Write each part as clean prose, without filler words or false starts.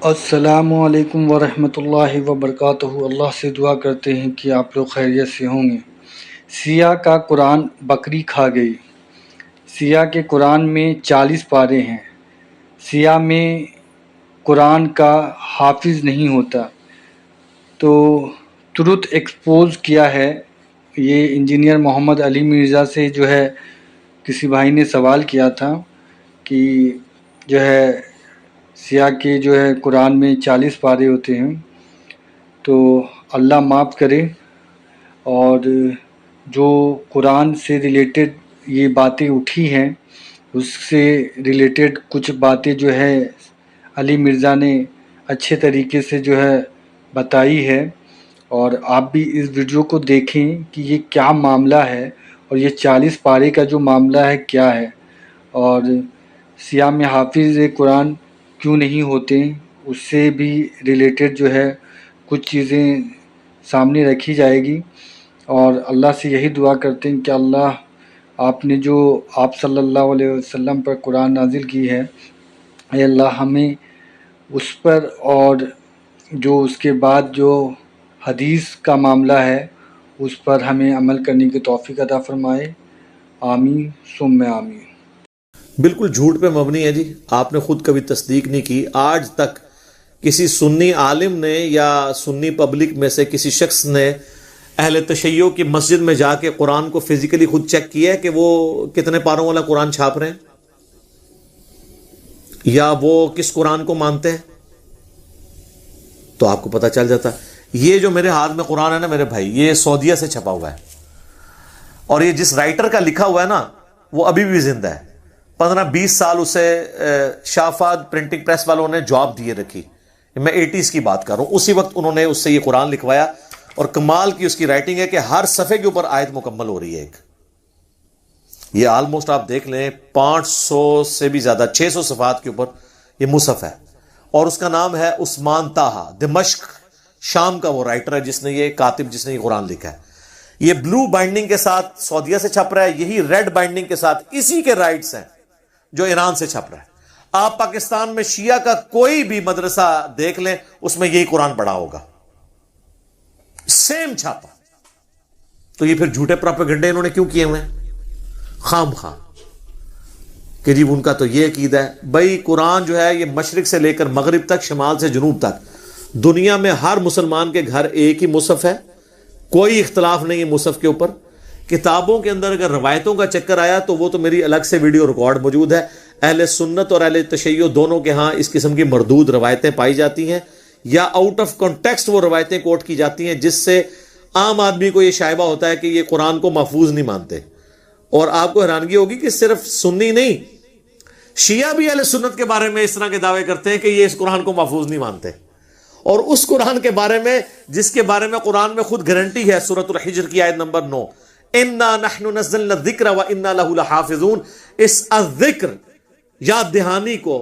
السلام علیکم ورحمۃ اللہ وبرکاتہ۔ اللہ سے دعا کرتے ہیں کہ آپ لوگ خیریت سے ہوں گے۔ سیاہ کا قرآن بکری کھا گئی۔ سیاہ کے قرآن میں 40 پارے ہیں۔ سیاہ میں قرآن کا حافظ نہیں ہوتا۔ تو ٹروتھ ایکسپوز کیا ہے، یہ انجینئر محمد علی مرزا سے جو ہے کسی بھائی نے سوال کیا تھا کہ جو ہے سیاہ کے جو ہے قرآن میں 40 پارے ہوتے ہیں، تو اللہ معاف کرے۔ اور جو قرآن سے ریلیٹڈ یہ باتیں اٹھی ہیں، اس سے ریلیٹڈ کچھ باتیں جو ہے علی مرزا نے اچھے طریقے سے جو ہے بتائی ہے، اور آپ بھی اس ویڈیو کو دیکھیں کہ یہ کیا معاملہ ہے، اور یہ 40 پارے کا جو معاملہ ہے کیا ہے، اور سیاہ میں حافظ قرآن کیوں نہیں ہوتے، اس سے بھی ریلیٹڈ جو ہے کچھ چیزیں سامنے رکھی جائے گی۔ اور اللہ سے یہی دعا کرتے ہیں کہ اللہ آپ نے جو آپ صلی اللہ علیہ وسلم پر قرآن نازل کی ہے، اے اللہ ہمیں اس پر اور جو اس کے بعد جو حدیث کا معاملہ ہے اس پر ہمیں عمل کرنے کی توفیق عطا فرمائے۔ آمین ثم آمین۔ بالکل جھوٹ پہ مبنی ہے جی، آپ نے خود کبھی تصدیق نہیں کی۔ آج تک کسی سنی عالم نے یا سنی پبلک میں سے کسی شخص نے اہل تشیع کی مسجد میں جا کے قرآن کو فزیکلی خود چیک کیا ہے کہ وہ کتنے پاروں والا قرآن چھاپ رہے ہیں یا وہ کس قرآن کو مانتے ہیں؟ تو آپ کو پتہ چل جاتا ہے۔ یہ جو میرے ہاتھ میں قرآن ہے نا میرے بھائی، یہ سعودیہ سے چھپا ہوا ہے، اور یہ جس رائٹر کا لکھا ہوا ہے نا وہ ابھی بھی زندہ ہے۔ 15-20 سال اسے شافاد پرنٹنگ پریس والوں نے جاب دیے رکھی، میں 80s کی بات کر رہا ہوں۔ اسی وقت انہوں نے اس سے یہ قرآن لکھوایا، اور کمال کی اس کی رائٹنگ ہے کہ ہر صفحے کے اوپر آیت مکمل ہو رہی ہے ایک۔ یہ آلموسٹ آپ دیکھ لیں 500 سے بھی زیادہ، 600 صفحات کے اوپر یہ مصحف ہے، اور اس کا نام ہے عثمان طاہا، دمشق شام کا وہ رائٹر ہے جس نے یہ کاتب جس نے یہ قرآن لکھا ہے۔ یہ بلو بائنڈنگ کے ساتھ سعودیہ سے چھپ رہا ہے، یہی ریڈ بائنڈنگ کے ساتھ اسی کے رائٹس ہیں جو ایران سے چھپ رہا ہے۔ آپ پاکستان میں شیعہ کا کوئی بھی مدرسہ دیکھ لیں، اس میں یہی قرآن پڑھا ہوگا، سیم چھاپا۔ تو یہ پھر جھوٹے پراپیگنڈے انہوں نے کیوں کیے ہوئے ہیں خام خام، کہ جی ان کا تو یہ عقیدہ ہے۔ بھائی قرآن جو ہے یہ مشرق سے لے کر مغرب تک، شمال سے جنوب تک، دنیا میں ہر مسلمان کے گھر ایک ہی مصحف ہے، کوئی اختلاف نہیں ہے مصحف کے اوپر۔ کتابوں کے اندر اگر روایتوں کا چکر آیا تو وہ تو میری الگ سے ویڈیو ریکارڈ موجود ہے۔ اہل سنت اور اہل تشیع دونوں کے ہاں اس قسم کی مردود روایتیں پائی جاتی ہیں، یا آؤٹ آف کانٹیکسٹ وہ روایتیں کوٹ کی جاتی ہیں، جس سے عام آدمی کو یہ شائبہ ہوتا ہے کہ یہ قرآن کو محفوظ نہیں مانتے۔ اور آپ کو حیرانگی ہوگی کہ صرف سنی نہیں، شیعہ بھی اہل سنت کے بارے میں اس طرح کے دعوے کرتے ہیں کہ یہ اس قرآن کو محفوظ نہیں مانتے، اور اس قرآن کے بارے میں جس کے بارے میں قرآن میں خود گارنٹی ہے، سورۃ الحجر کی آیت نمبر 9، اِنَّا نَحْنُ نَزَّلْنَا الذِّكْرَ وَإِنَّا لَهُ لَحَافِظُونَ۔ اس الذکر یاد دہانی کو،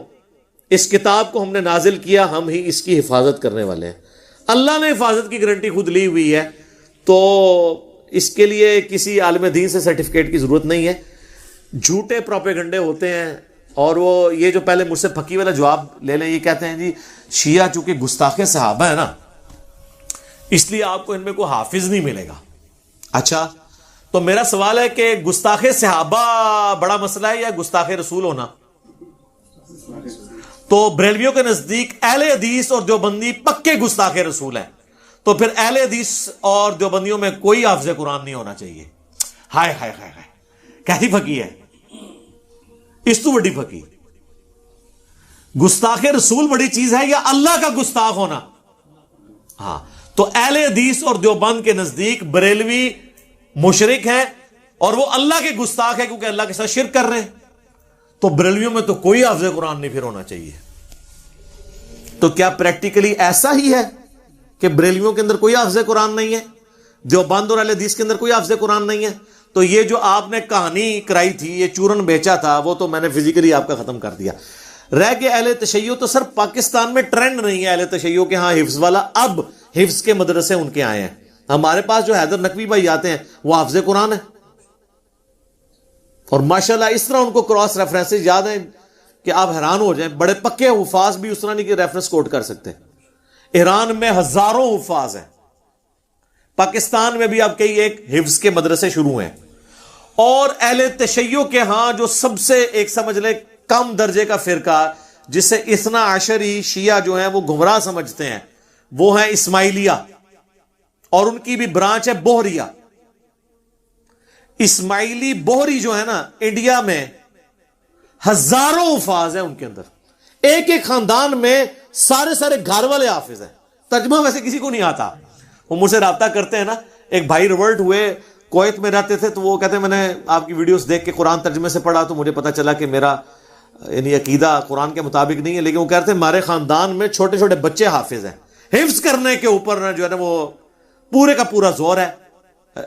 اس کتاب کو ہم نے نازل کیا، ہم ہی اس کی حفاظت کرنے والے ہیں۔ اللہ نے حفاظت کی گارنٹی خود لی ہوئی ہے، تو اس کے لیے کسی عالم دین سے سرٹیفکیٹ کی ضرورت نہیں ہے۔ جھوٹے پروپیگنڈے ہوتے ہیں، اور وہ یہ جو پہلے مجھ سے پھکی والا جواب لے لیں، یہ کہتے ہیں جی شیعہ چونکہ گستاخ صحابہ ہے نا، اس لیے آپ کو ان میں کوئی حافظ نہیں ملے گا۔ اچھا، تو میرا سوال ہے کہ گستاخ صحابہ بڑا مسئلہ ہے یا گستاخ رسول ہونا؟ تو بریلویوں کے نزدیک اہل حدیث اور دیوبندی پکے گستاخ رسول ہیں، تو پھر اہل حدیث اور دیوبندیوں میں کوئی حافظ قرآن نہیں ہونا چاہیے۔ ہائے ہائے ہائے ہائے، کیسی پھکی ہے اس تو بڑی پھکی۔ گستاخ رسول بڑی چیز ہے یا اللہ کا گستاخ ہونا؟ ہاں، تو اہل حدیث اور دیوبند کے نزدیک بریلوی مشرک ہیں، اور وہ اللہ کے گستاخ ہے کیونکہ اللہ کے ساتھ شرک کر رہے ہیں۔ تو بریلویوں میں تو کوئی حافظ قرآن نہیں پھر ہونا چاہیے۔ تو کیا پریکٹیکلی ایسا ہی ہے کہ بریلویوں کے اندر کوئی حافظ قرآن نہیں ہے، دیوبند اور اہل حدیث کے اندر کوئی حافظ قرآن نہیں ہے؟ تو یہ جو آپ نے کہانی کرائی تھی، یہ چورن بیچا تھا، وہ تو میں نے فزیکلی آپ کا ختم کر دیا۔ رہ کے اہل تشیع تو سر پاکستان میں ٹرینڈ نہیں ہے اہل تشیع کے ہاں حفظ والا، اب حفظ کے مدرسے ان کے آئے ہیں۔ ہمارے پاس جو حیدر نقوی بھائی آتے ہیں وہ حافظ قرآن ہے، اور ماشاءاللہ اس طرح ان کو کراس ریفرنسز یاد ہیں کہ آپ حیران ہو جائیں، بڑے پکے حفاظ بھی اس طرح نہیں کہ ریفرنس کوٹ کر سکتے۔ ایران میں ہزاروں حفاظ ہیں، پاکستان میں بھی اب کئی ایک حفظ کے مدرسے شروع ہیں، اور اہل تشیع کے ہاں جو سب سے ایک سمجھ لیں کم درجے کا فرقہ جسے اثنا عشری شیعہ جو ہیں وہ گمراہ سمجھتے ہیں، وہ ہیں اسماعیلیہ، اور ان کی بھی برانچ ہے بوہریہ۔ اسماعیلی بوہری جو ہے نا، انڈیا میں ہزاروں حفاظ ہیں ان کے اندر، ایک ایک خاندان میں سارے گھر والے حافظ ہیں، ترجمہ ویسے کسی کو نہیں آتا۔ وہ مجھ سے رابطہ کرتے ہیں نا، ایک بھائی ریورٹ ہوئے، کویت میں رہتے تھے، تو وہ کہتے ہیں میں نے آپ کی ویڈیوز دیکھ کے قرآن ترجمے سے پڑھا تو مجھے پتا چلا کہ میرا یعنی عقیدہ قرآن کے مطابق نہیں ہے، لیکن وہ کہتے ہیں ہمارے خاندان میں چھوٹے چھوٹے بچے حافظ ہیں۔ حفظ کرنے کے اوپر جو ہے نا وہ پورے کا پورا زور ہے،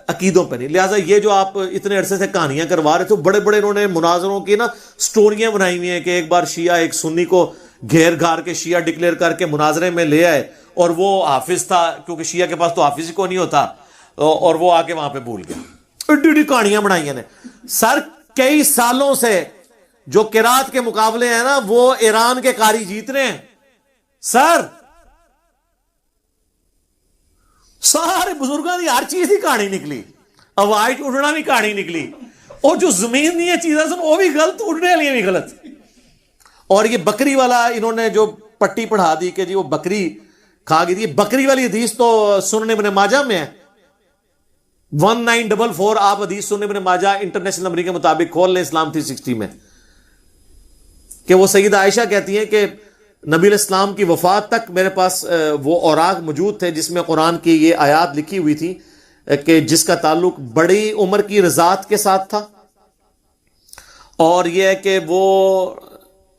عقیدوں پہ نہیں۔ لہٰذا یہ جو آپ اتنے عرصے سے کہانیاں کروا رہے تھے، بڑے بڑے انہوں نے مناظروں کی نا سٹوریاں بنائی ہوئی ہیں کہ ایک بار شیعہ ایک سنی کو گھیر گھار کے شیعہ ڈکلیئر کر کے مناظرے میں لے آئے، اور وہ حافظ تھا، کیونکہ شیعہ کے پاس تو حافظ ہی کو نہیں ہوتا، اور وہ آ کے وہاں پہ بھول گیا۔ ایڈی کہانیاں بنائی ہیں سر۔ کئی سالوں سے جو قرات کے مقابلے ہیں نا، وہ ایران کے قاری جیت رہے ہیں سر۔ سارے بزرگوں کی ہر چیز کی کہانی نکلی، آواز اڑنا بھی کہانی نکلی، اور جو زمین نہیں ہے چیزیں سن وہ بھی غلط، اڑنے والی بھی غلط۔ اور یہ بکری والا انہوں نے جو پٹی پڑھا دی کہ جی وہ بکری کھا گئی تھی، بکری والی حدیث تو سنن ابن ماجہ میں ہے 1944۔ آپ حدیث سنن ابن ماجہ انٹرنیشنل نمبر کے مطابق کھول لیں اسلام 360 میں، کہ وہ سیدہ عائشہ کہتی ہیں کہ نبی علیہ السلام کی وفات تک میرے پاس وہ اوراق موجود تھے جس میں قرآن کی یہ آیات لکھی ہوئی تھی کہ جس کا تعلق بڑی عمر کی رضاعت کے ساتھ تھا، اور یہ ہے کہ وہ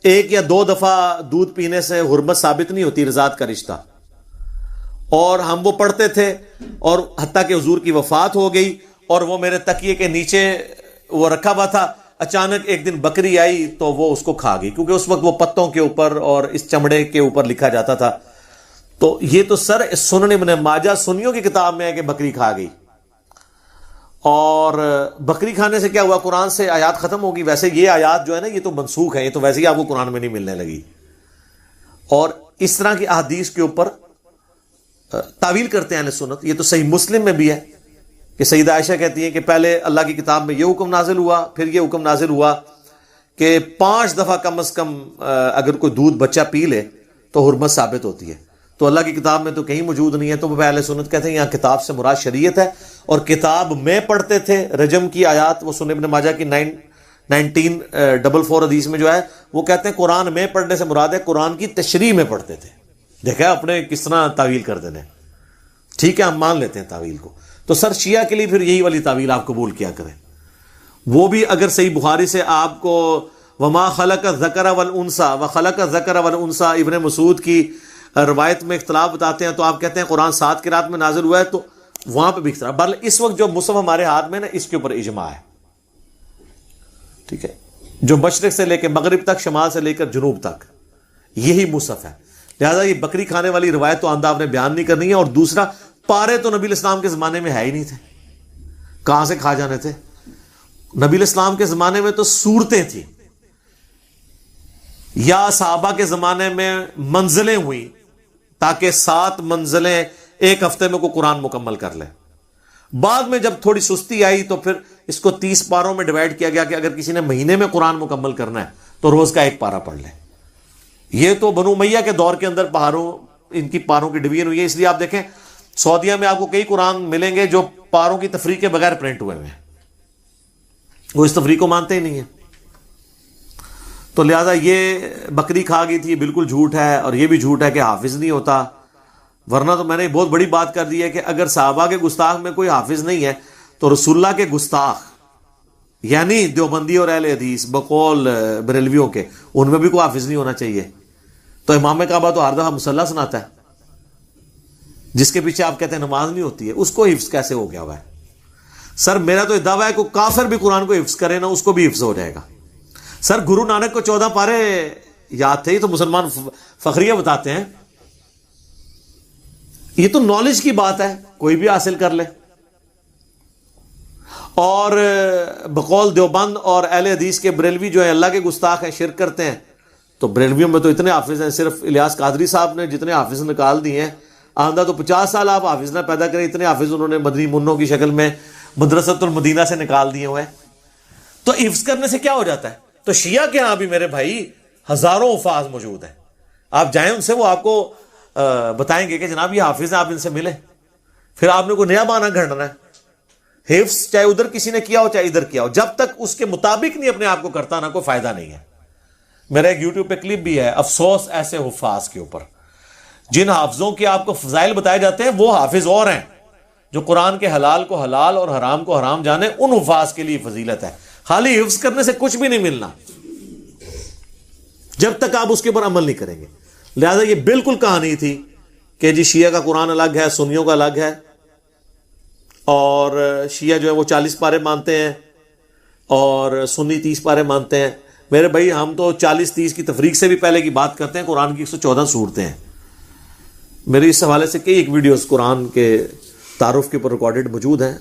ایک یا دو دفعہ دودھ پینے سے حرمت ثابت نہیں ہوتی رضاعت کا رشتہ، اور ہم وہ پڑھتے تھے، اور حتیٰ کہ حضور کی وفات ہو گئی اور وہ میرے تکیے کے نیچے وہ رکھا ہوا تھا، اچانک ایک دن بکری آئی تو وہ اس کو کھا گئی، کیونکہ اس وقت وہ پتوں کے اوپر اور اس چمڑے کے اوپر لکھا جاتا تھا۔ تو یہ تو سر سنن ابن ماجہ سنیوں کی کتاب میں ہے کہ بکری کھا گئی، اور بکری کھانے سے کیا ہوا؟ قرآن سے آیات ختم ہوگی۔ ویسے یہ آیات جو ہے نا یہ تو منسوخ ہے، یہ تو ویسے ہی آپ کو قرآن میں نہیں ملنے لگی۔ اور اس طرح کی احادیث کے اوپر تعویل کرتے ہیں اہل سنت۔ یہ تو صحیح مسلم میں بھی ہے کہ سیدہ عائشہ کہتی ہیں کہ پہلے اللہ کی کتاب میں یہ حکم نازل ہوا، پھر یہ حکم نازل ہوا کہ 5 دفعہ کم از کم اگر کوئی دودھ بچہ پی لے تو حرمت ثابت ہوتی ہے۔ تو اللہ کی کتاب میں تو کہیں موجود نہیں ہے، تو وہ اہل سنت کہتے ہیں یہاں کتاب سے مراد شریعت ہے، اور کتاب میں پڑھتے تھے رجم کی آیات، وہ سنن ابن ماجہ کی 1944 حدیث میں جو ہے وہ کہتے ہیں قرآن میں پڑھنے سے مراد ہے قرآن کی تشریح میں پڑھتے تھے۔ دیکھا اپنے کس طرح تعویل کر دینے، ٹھیک ہے ہم مان لیتے ہیں تعویل کو۔ تو سر شیعہ کے لیے پھر یہی والی تعویل آپ قبول کیا کریں، وہ بھی اگر صحیح بخاری سے آپ کو وما خلق الذکر والانثى وخلق الذکر والانثى ابن مسعود کی روایت میں اختلاف بتاتے ہیں، تو آپ کہتے ہیں قرآن 7 قرات میں نازل ہوا ہے، تو وہاں پہ بھی اختلاف۔ بہرحال اس وقت جو مصحف ہمارے ہاتھ میں نا اس کے اوپر اجماع ہے، ٹھیک ہے، جو مشرق سے لے کے مغرب تک، شمال سے لے کر جنوب تک یہی مصحف ہے۔ لہذا یہ بکری کھانے والی روایت تو آندہ آپ نے بیان نہیں کرنی ہے۔ اور دوسرا، پارے تو نبی الاسلام کے زمانے میں ہے ہی نہیں تھے، کہاں سے کھا جانے تھے؟ نبی الاسلام کے زمانے میں تو صورتیں تھیں، یا صحابہ کے زمانے میں منزلیں ہوئی تاکہ 7 منزلیں ایک ہفتے میں کوئی قرآن مکمل کر لے۔ بعد میں جب تھوڑی سستی آئی تو پھر اس کو 30 پاروں میں ڈیوائڈ کیا گیا کہ اگر کسی نے مہینے میں قرآن مکمل کرنا ہے تو روز کا 1 پارہ پڑھ لے۔ یہ تو بنو امیہ کے دور کے اندر پہاڑوں ان کی پاروں کی ڈویژن ہوئی ہے، اس لیے آپ دیکھیں سعودیہ میں آپ کو کئی قرآن ملیں گے جو پاروں کی تفریق کے بغیر پرنٹ ہوئے ہیں، وہ اس تفریق کو مانتے ہی نہیں ہیں۔ تو لہذا یہ بکری کھا گئی تھی، یہ بالکل جھوٹ ہے، اور یہ بھی جھوٹ ہے کہ حافظ نہیں ہوتا، ورنہ تو میں نے بہت بڑی بات کر دی ہے کہ اگر صحابہ کے گستاخ میں کوئی حافظ نہیں ہے تو رسول اللہ کے گستاخ یعنی دیوبندی اور اہل حدیث بقول بریلویوں کے، ان میں بھی کوئی حافظ نہیں ہونا چاہیے۔ تو امام کعبہ تو ہر دفعہ مصلی سناتا ہے، جس کے پیچھے آپ کہتے ہیں نماز نہیں ہوتی ہے، اس کو حفظ کیسے ہو گیا ہوا ہے؟ سر میرا تو دعویٰ ہے کہ کافر بھی قرآن کو حفظ کرے نا، اس کو بھی حفظ ہو جائے گا۔ سر گرو نانک کو 14 پارے یاد تھے، یہ تو مسلمان فخریہ بتاتے ہیں، یہ تو نالج کی بات ہے، کوئی بھی حاصل کر لے۔ اور بقول دیوبند اور اہل حدیث کے بریلوی جو ہے اللہ کے گستاخ ہیں، شرک کرتے ہیں، تو بریلویوں میں تو اتنے حافظ ہیں، صرف الیاس قادری صاحب نے جتنے حافظ نکال دیے ہیں، آندہ تو 50 سال آپ حافظ نہ پیدا کریں، اتنے حافظ انہوں نے مدنی منوں کی شکل میں مدرسۃ المدینہ سے نکال دیے ہوئے ہیں۔ تو حفظ کرنے سے کیا ہو جاتا ہے؟ تو شیعہ کے ہاں بھی میرے بھائی ہزاروں حفاظ موجود ہیں، آپ جائیں ان سے، وہ آپ کو بتائیں گے کہ جناب یہ حافظ ہیں، آپ ان سے ملیں۔ پھر آپ نے کوئی نیا بہانہ گھڑنا ہے، حفظ چاہے ادھر کسی نے کیا ہو چاہے ادھر کیا ہو، جب تک اس کے مطابق نہیں اپنے آپ کو کرتا نا، کوئی فائدہ نہیں ہے۔ میرا ایک یوٹیوب پہ کلپ بھی ہے، افسوس ایسے حفاظ کے اوپر جن حافظوں کے آپ کو فضائل بتائے جاتے ہیں، وہ حافظ اور ہیں جو قرآن کے حلال کو حلال اور حرام کو حرام جانے، ان حفاظ کے لیے فضیلت ہے۔ خالی حفظ کرنے سے کچھ بھی نہیں ملنا جب تک آپ اس کے اوپر عمل نہیں کریں گے۔ لہذا یہ بالکل کہانی تھی کہ جی شیعہ کا قرآن الگ ہے، سنیوں کا الگ ہے، اور شیعہ جو ہے وہ 40 پارے مانتے ہیں اور سنی 30 پارے مانتے ہیں۔ میرے بھائی ہم تو 40-30 کی تفریق سے بھی پہلے کی بات کرتے ہیں، قرآن کی 114 صورتیں ہیں۔ میری اس حوالے سے کئی ایک ویڈیوز قرآن کے تعارف کے اوپر ریکارڈڈ موجود ہیں۔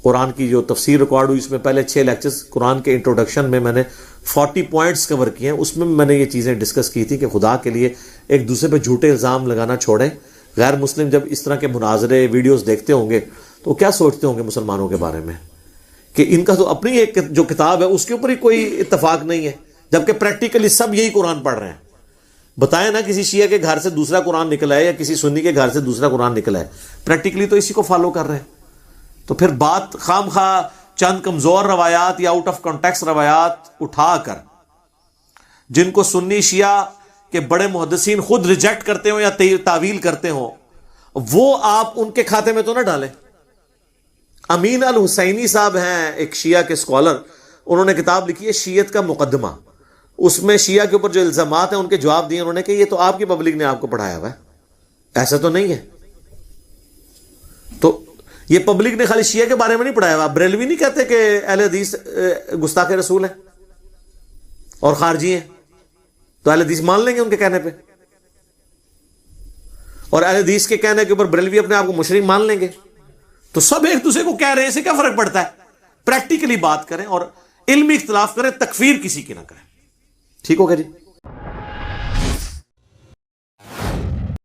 قرآن کی جو تفسیر ریکارڈ ہوئی، اس میں پہلے 6 لیکچرز قرآن کے انٹروڈکشن میں نے 40 پوائنٹس کور کیے ہیں، اس میں نے یہ چیزیں ڈسکس کی تھی کہ خدا کے لیے ایک دوسرے پہ جھوٹے الزام لگانا چھوڑیں۔ غیر مسلم جب اس طرح کے مناظرے ویڈیوز دیکھتے ہوں گے تو کیا سوچتے ہوں گے مسلمانوں کے بارے میں کہ ان کا تو اپنی ایک جو کتاب ہے اس کے اوپر ہی کوئی اتفاق نہیں ہے، جبکہ پریکٹیکلی سب یہی قرآن پڑھ رہے ہیں۔ بتائیں نا کسی شیعہ کے گھر سے دوسرا قرآن نکلا ہے یا کسی سنی کے گھر سے دوسرا قرآن نکلا ہے، پریکٹیکلی تو اسی کو فالو کر رہے ہیں۔ تو پھر بات خام خواہ چند کمزور روایات یا آؤٹ آف کانٹیکسٹ روایات اٹھا کر، جن کو سنی شیعہ کے بڑے محدثین خود ریجیکٹ کرتے ہوں یا تعویل کرتے ہوں، وہ آپ ان کے کھاتے میں تو نہ ڈالیں۔ امین الحسینی صاحب ہیں ایک شیعہ کے اسکالر، انہوں نے کتاب لکھی ہے شیعت کا مقدمہ، اس میں شیعہ کے اوپر جو الزامات ہیں ان کے جواب دیے انہوں نے کہ یہ تو آپ کی پبلک نے آپ کو پڑھایا ہوا ہے، ایسا تو نہیں ہے۔ تو یہ پبلک نے خالی شیعہ کے بارے میں نہیں پڑھایا ہوا، بریلوی نہیں کہتے کہ اہل حدیث گستاخ رسول ہیں اور خارجی ہیں، تو اہل حدیث مان لیں گے ان کے کہنے پہ، اور اہل حدیث کے کہنے کے اوپر بریلوی اپنے آپ کو مشرک مان لیں گے۔ تو سب ایک دوسرے کو کہہ رہے ہیں، اسے کیا فرق پڑتا ہے؟ پریکٹیکلی بات کریں اور علمی اختلاف کریں، تکفیر کسی کی نہ کریں۔ ٹھیک ہو گیا جی؟